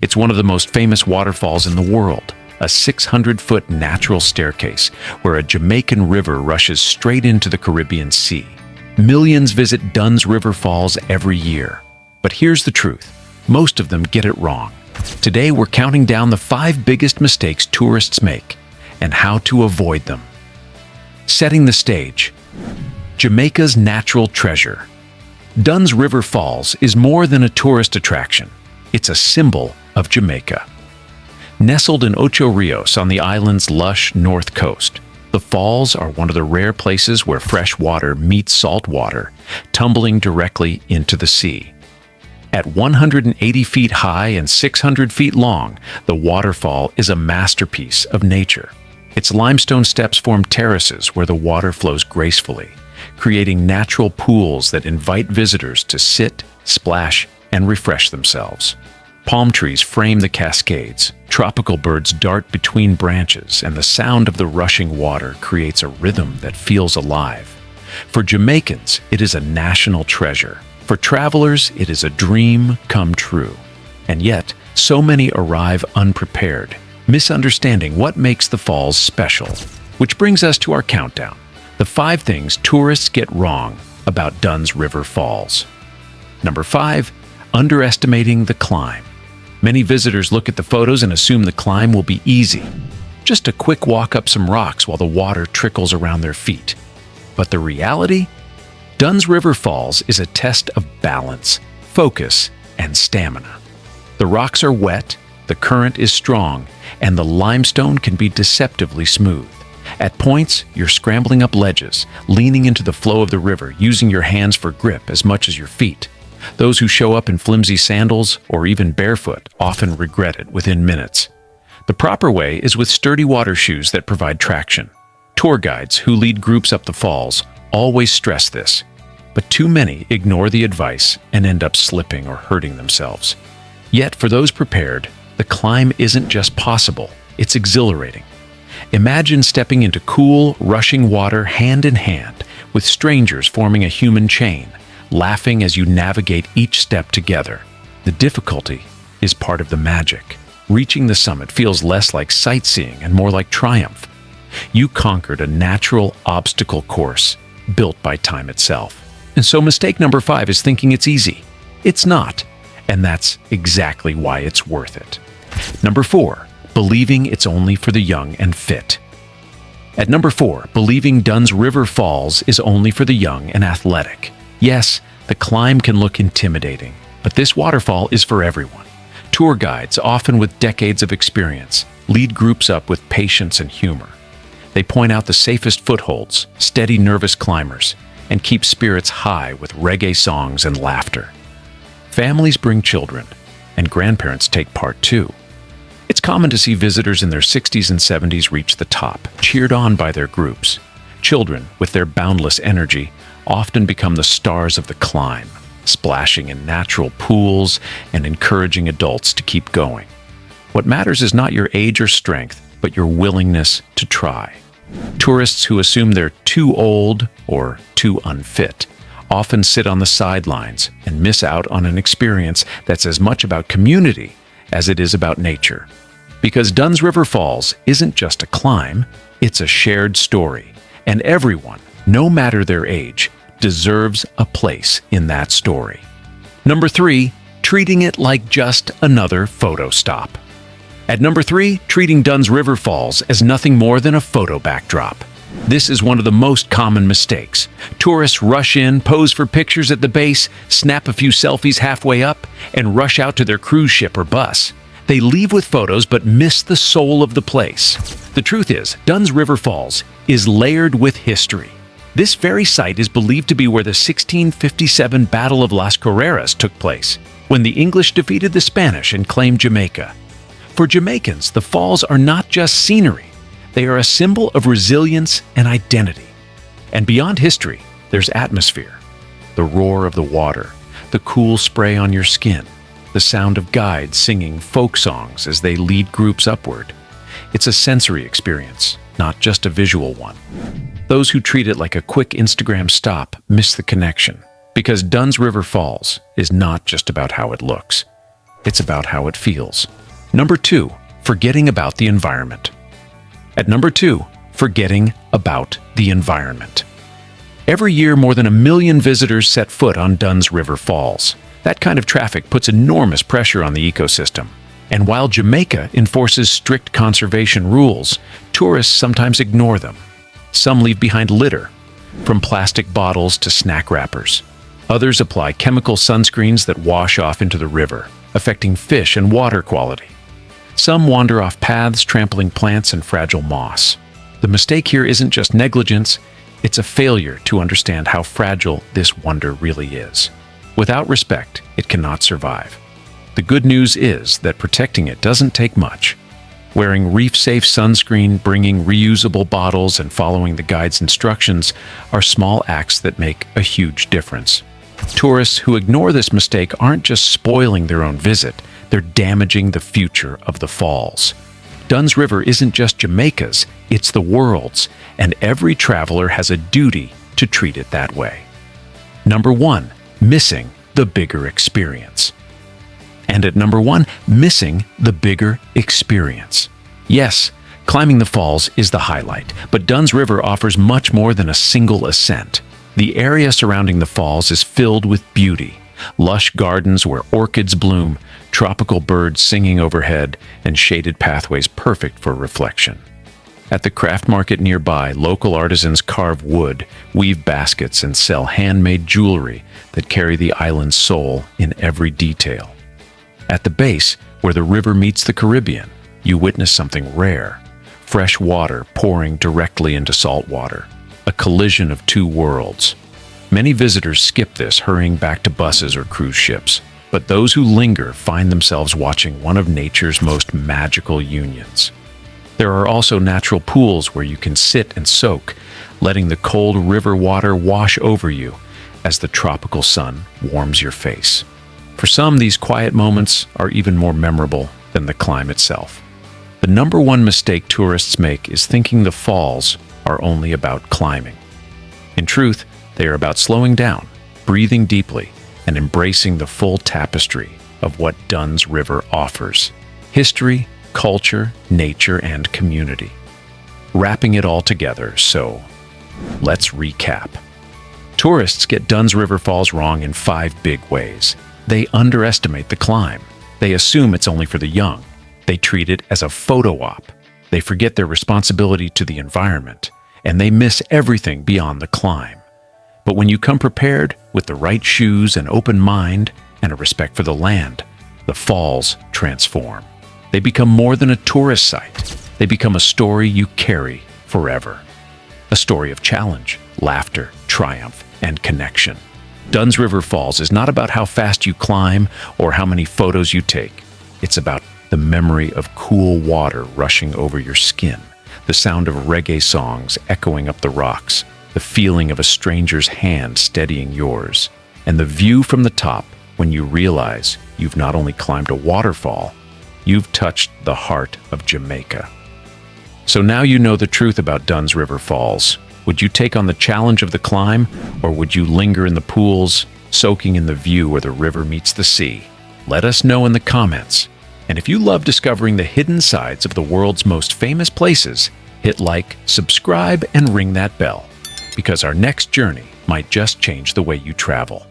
It's one of the most famous waterfalls in the world, a 600-foot natural staircase where a Jamaican river rushes straight into the Caribbean Sea. Millions visit Dunn's River Falls every year. But here's the truth. Most of them get it wrong. Today we're counting down the 5 biggest mistakes tourists make and how to avoid them. Setting the stage. Jamaica's natural treasure. Dunn's River Falls is more than a tourist attraction. It's a symbol of Jamaica. Nestled in Ocho Rios on the island's lush north coast, the falls are one of the rare places where fresh water meets salt water, tumbling directly into the sea. At 180 feet high and 600 feet long, the waterfall is a masterpiece of nature. Its limestone steps form terraces where the water flows gracefully, creating natural pools that invite visitors to sit, splash, and refresh themselves. Palm trees frame the cascades, tropical birds dart between branches, and the sound of the rushing water creates a rhythm that feels alive. For Jamaicans, it is a national treasure. For travelers, it is a dream come true. And yet, so many arrive unprepared, misunderstanding what makes the falls special. Which brings us to our countdown. The 5 things tourists get wrong about Dunn's River Falls. Number 5, underestimating the climb. Many visitors look at the photos and assume the climb will be easy. Just a quick walk up some rocks while the water trickles around their feet. But the reality? Dunn's River Falls is a test of balance, focus, and stamina. The rocks are wet, the current is strong, and the limestone can be deceptively smooth. At points, you're scrambling up ledges, leaning into the flow of the river, using your hands for grip as much as your feet. Those who show up in flimsy sandals or even barefoot often regret it within minutes. The proper way is with sturdy water shoes that provide traction. Tour guides who lead groups up the falls always stress this, but too many ignore the advice and end up slipping or hurting themselves. Yet for those prepared, the climb isn't just possible, it's exhilarating. Imagine stepping into cool, rushing water hand in hand with strangers forming a human chain, laughing as you navigate each step together. The difficulty is part of the magic. Reaching the summit feels less like sightseeing and more like triumph. You conquered a natural obstacle course built by time itself. And so mistake number 5 is thinking it's easy. It's not, and that's exactly why it's worth it. Number 4, believing it's only for the young and fit. At number 4, believing Dunn's River Falls is only for the young and athletic. Yes, the climb can look intimidating, but this waterfall is for everyone. Tour guides, often with decades of experience, lead groups up with patience and humor. They point out the safest footholds, steady nervous climbers, and keep spirits high with reggae songs and laughter. Families bring children, and grandparents take part too. It's common to see visitors in their 60s and 70s reach the top, cheered on by their groups. Children, with their boundless energy, often become the stars of the climb, splashing in natural pools and encouraging adults to keep going. What matters is not your age or strength, but your willingness to try. Tourists who assume they're too old or too unfit often sit on the sidelines and miss out on an experience that's as much about community as it is about nature. Because Dunn's River Falls isn't just a climb, it's a shared story, and everyone, no matter their age, deserves a place in that story. Number 3, treating it like just another photo stop. At number 3, treating Dunn's River Falls as nothing more than a photo backdrop. This is one of the most common mistakes. Tourists rush in, pose for pictures at the base, snap a few selfies halfway up, and rush out to their cruise ship or bus. They leave with photos but miss the soul of the place. The truth is, Dunn's River Falls is layered with history. This very site is believed to be where the 1657 Battle of Las Carreras took place, when the English defeated the Spanish and claimed Jamaica. For Jamaicans, the falls are not just scenery. They are a symbol of resilience and identity. And beyond history, there's atmosphere. The roar of the water, the cool spray on your skin, the sound of guides singing folk songs as they lead groups upward. It's a sensory experience, not just a visual one. Those who treat it like a quick Instagram stop miss the connection, because Dunn's River Falls is not just about how it looks. it's about how it feels. Number 2, forgetting about the environment. At number 2, forgetting about the environment. Every year, more than 1 million visitors set foot on Dunn's River Falls. That kind of traffic puts enormous pressure on the ecosystem. And while Jamaica enforces strict conservation rules, tourists sometimes ignore them. Some leave behind litter, from plastic bottles to snack wrappers. Others apply chemical sunscreens that wash off into the river, affecting fish and water quality. Some wander off paths, trampling plants and fragile moss. The mistake here isn't just negligence, it's a failure to understand how fragile this wonder really is. Without respect, it cannot survive. The good news is that protecting it doesn't take much. Wearing reef-safe sunscreen, bringing reusable bottles, and following the guide's instructions are small acts that make a huge difference. Tourists who ignore this mistake aren't just spoiling their own visit, they're damaging the future of the falls. Dunn's River isn't just Jamaica's, it's the world's, and every traveler has a duty to treat it that way. Number 1, missing the bigger experience. And at number 1, missing the bigger experience. Yes, climbing the falls is the highlight, but Dunn's River offers much more than a single ascent. The area surrounding the falls is filled with beauty. Lush gardens where orchids bloom, tropical birds singing overhead, and shaded pathways perfect for reflection. At the craft market nearby, local artisans carve wood, weave baskets, and sell handmade jewelry that carry the island's soul in every detail. At the base, where the river meets the Caribbean, you witness something rare: fresh water pouring directly into salt water, a collision of two worlds. Many visitors skip this, hurrying back to buses or cruise ships, but those who linger find themselves watching one of nature's most magical unions. There are also natural pools where you can sit and soak, letting the cold river water wash over you as the tropical sun warms your face. For some, these quiet moments are even more memorable than the climb itself. The number 1 mistake tourists make is thinking the falls are only about climbing. In truth, they are about slowing down, breathing deeply, and embracing the full tapestry of what Dunn's River offers: history, culture, nature, and community. Wrapping it all together, so let's recap. Tourists get Dunn's River Falls wrong in 5 big ways. They underestimate the climb. They assume it's only for the young. They treat it as a photo op. They forget their responsibility to the environment, and they miss everything beyond the climb. But when you come prepared with the right shoes, an open mind, and a respect for the land, the falls transform. They become more than a tourist site. They become a story you carry forever. A story of challenge, laughter, triumph, and connection. Dunn's River Falls is not about how fast you climb or how many photos you take. It's about the memory of cool water rushing over your skin, the sound of reggae songs echoing up the rocks, the feeling of a stranger's hand steadying yours, and the view from the top when you realize you've not only climbed a waterfall, you've touched the heart of Jamaica. So now you know the truth about Dunn's River Falls. Would you take on the challenge of the climb, or would you linger in the pools, soaking in the view where the river meets the sea? Let us know in the comments. And if you love discovering the hidden sides of the world's most famous places, hit like, subscribe, and ring that bell, because our next journey might just change the way you travel.